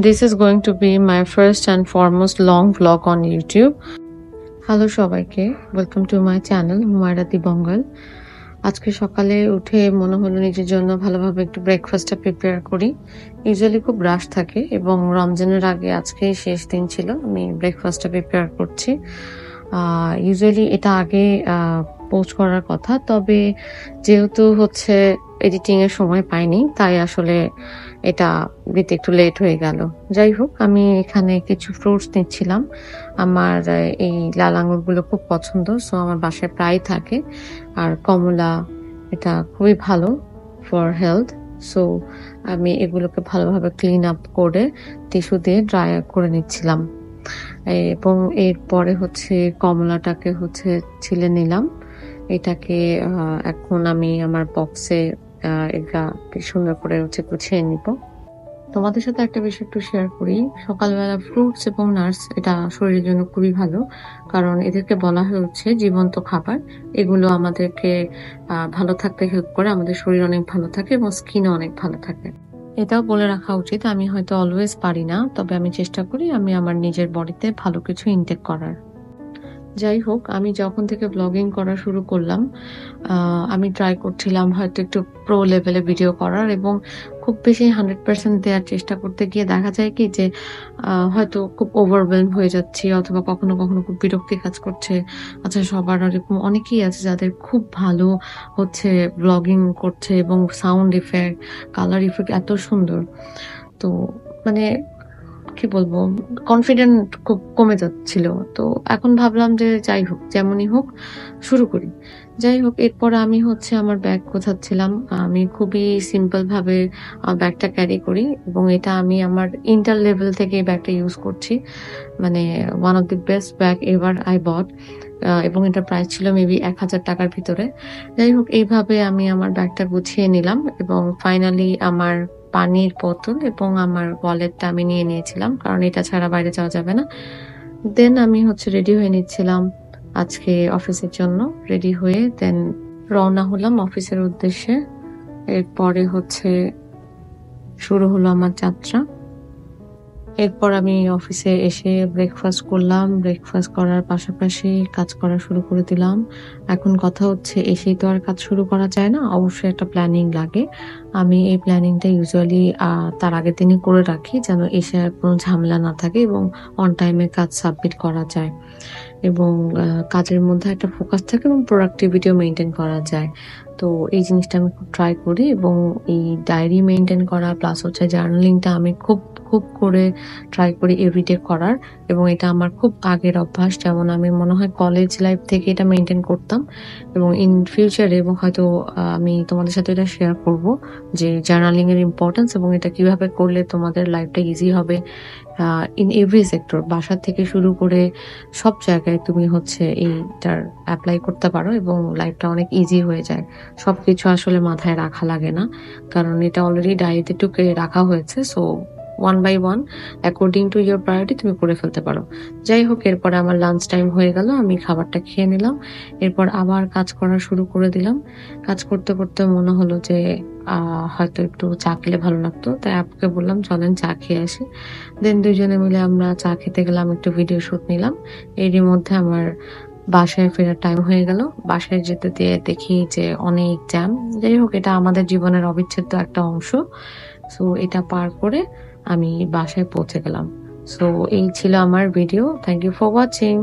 This is going to be my first and foremost long vlog on YouTube. Hello সবাইকে, welcome to my channel Humaira দিবঙ্গল। আজকে সকালে উঠে মনে হলো নিজের জন্য ভালোভাবে একটু ব্রেকফাস্টটা প্রিপেয়ার করি। ইউজুয়ালি খুব রাশ থাকে এবং রমজানের আগে আজকে শেষ দিন ছিল, আমি ব্রেকফাস্টটা প্রিপেয়ার করছি। ইউজুয়ালি এটা আগে পোস্ট করার কথা, তবে যেহেতু হচ্ছে এডিটিং এর সময় পাইনি, তাই আসলে এটা দিতে একটু লেট হয়ে গেল। যাই হোক, আমি এখানে কিছু ফ্রুটস নিচ্ছিলাম। আমার এই লাল আঙুরগুলো খুব পছন্দ, সো আমার বাসায় প্রায় থাকে। আর কমলা, এটা খুবই ভালো ফর হেলথ, সো আমি এগুলোকে ভালোভাবে ক্লিন আপ করে টিস্যু দিয়ে ড্রাই করে নিচ্ছিলাম। এবং এরপরে হচ্ছে কমলাটাকে হচ্ছে ছিলে নিলাম। এটাকে এখন আমি আমার বক্সে এটা সুন্দর করে হচ্ছে গুছিয়ে নিব। তোমাদের সাথে একটা বিষয় একটু শেয়ার করি। সকালবেলা ফ্রুটস এবং নাটস এটা শরীরের জন্য খুবই ভালো, কারণ এদেরকে বলা হচ্ছে জীবন্ত খাবার। এগুলো আমাদেরকে ভালো থাকতে হেল্প করে, আমাদের শরীর অনেক ভালো থাকে এবং স্কিনও অনেক ভালো থাকে। এটাও বলে রাখা উচিত, আমি হয়তো অলওয়েজ পারি না, তবে আমি চেষ্টা করি আমি আমার নিজের বডিতে ভালো কিছু ইনটেক করার। যাই হোক, আমি যখন থেকে ব্লগিং করা শুরু করলাম, আমি ট্রাই করছিলাম হয়তো একটু প্রো লেভেলে ভিডিও করার এবং খুব বেশি 100% দেওয়ার চেষ্টা করতে গিয়ে দেখা যায় কি যে হয়তো খুব ওভারওয়েলম হয়ে যাচ্ছি, অথবা কখনো কখনো খুব বিরক্তি কাজ করছে। আচ্ছা, সবার এরকম অনেকেই আছে যাদের খুব ভালো হচ্ছে ব্লগিং করছে এবং সাউন্ড ইফেক্ট, কালার ইফেক্ট এত সুন্দর। তো মানে কি বলবো, কনফিডেন্ট খুব কমে যাচ্ছিল। তো এখন ভাবলাম যে যাই হোক, যেমনই হোক শুরু করি। যাই হোক, এরপর আমি হচ্ছে আমার ব্যাগ গোছাচ্ছিলাম। আমি খুবই সিম্পল ভাবে ব্যাগটা ক্যারি করি এবং এটা আমি আমার ইন্টার লেভেল থেকে এই ব্যাগটা ইউজ করছি। মানে one of the best bag ever I bought, এবং এটার প্রাইস ছিল মেবি 1000 টাকার ভিতরে। যাই হোক, এইভাবে আমি আমার ব্যাগটা গুছিয়ে নিলাম এবং ফাইনালি আমার পানির বোতল এবং আমার ওয়ালেটটা আমি নিয়ে নিয়েছিলাম, কারণ এটা ছাড়া বাইরে যাওয়া যাবে না। দেন আমি হচ্ছে রেডি হয়ে নিচ্ছিলাম আজকে অফিসের জন্য। রেডি হয়ে দেন রওনা হলাম অফিসের উদ্দেশ্যে। এরপরে হচ্ছে শুরু হলো আমার যাত্রা। এরপর আমি অফিসে এসে ব্রেকফাস্ট করলাম। ব্রেকফাস্ট করার পাশাপাশি কাজ করা শুরু করে দিলাম। এখন কথা হচ্ছে, এসেই তো আর কাজ শুরু করা যায় না, অবশ্যই একটা প্ল্যানিং লাগে। আমি এই প্ল্যানিংটা ইউজুয়ালি তার আগের দিনই করে রাখি, যেন এসে আর কোনো ঝামেলা না থাকে এবং অন টাইমে কাজ সাবমিট করা যায় এবং কাজের মধ্যে একটা ফোকাস থাকে এবং প্রোডাক্টিভিটিও মেনটেন করা যায়। তো এই জিনিসটা আমি খুব ট্রাই করি এবং এই ডায়েরি মেনটেন করা প্লাস হচ্ছে জার্নালিংটা আমি খুব খুব করে ট্রাই করি এভরিডে করার, এবং এটা আমার খুব আগের অভ্যাস। যেমন আমি মনে হয় কলেজ লাইফ থেকে এটা মেনটেন করতাম এবং ইন ফিউচারে এবং হয়তো আমি তোমাদের সাথে এটা শেয়ার করব যে জার্নালিং এর ইম্পর্টেন্স এবং এটা কিভাবে করলে তোমাদের লাইফটা ইজি হবে। ইন এভরি সেক্টর, বাসা থেকে শুরু করে সব জায়গায় তুমি হচ্ছে এইটার অ্যাপ্লাই করতে পারো এবং লাইফটা অনেক ইজি হয়ে যায়। সবকিছু আসলে মাথায় রাখা লাগে না, কারণ এটা অলরেডি ডায়েরিতে টুকে রাখা হয়েছে। So one by one according to your priority তুমি করে ফেলতে পারো। যাই হোক, এরপরে আমার লাঞ্চ টাইম হয়ে গেল, আমি খাবারটা খেয়ে নিলাম। এরপর আবার কাজ করা শুরু করে দিলাম। কাজ করতে করতে মনে হলো যে হয়তো একটু চা খেলে ভালো লাগতো, তাই আপুকে বললাম চলেন চা খেয়ে আসি। দেন দুজনে মিলে আমরা চা খেতে গেলাম, একটু ভিডিও শুট নিলাম। এরই মধ্যে আমার বাসায় ফেরার টাইম হয়ে গেল। বাসায় যেতে দিয়ে দেখি যে অনেক জ্যাম। যাই হোক, এটা আমাদের জীবনের অবিচ্ছেদ্য একটা অংশ। সো এটা পার করে আমি বাসায় পৌঁছে গেলাম। সো এই ছিল আমার video. Thank you for watching.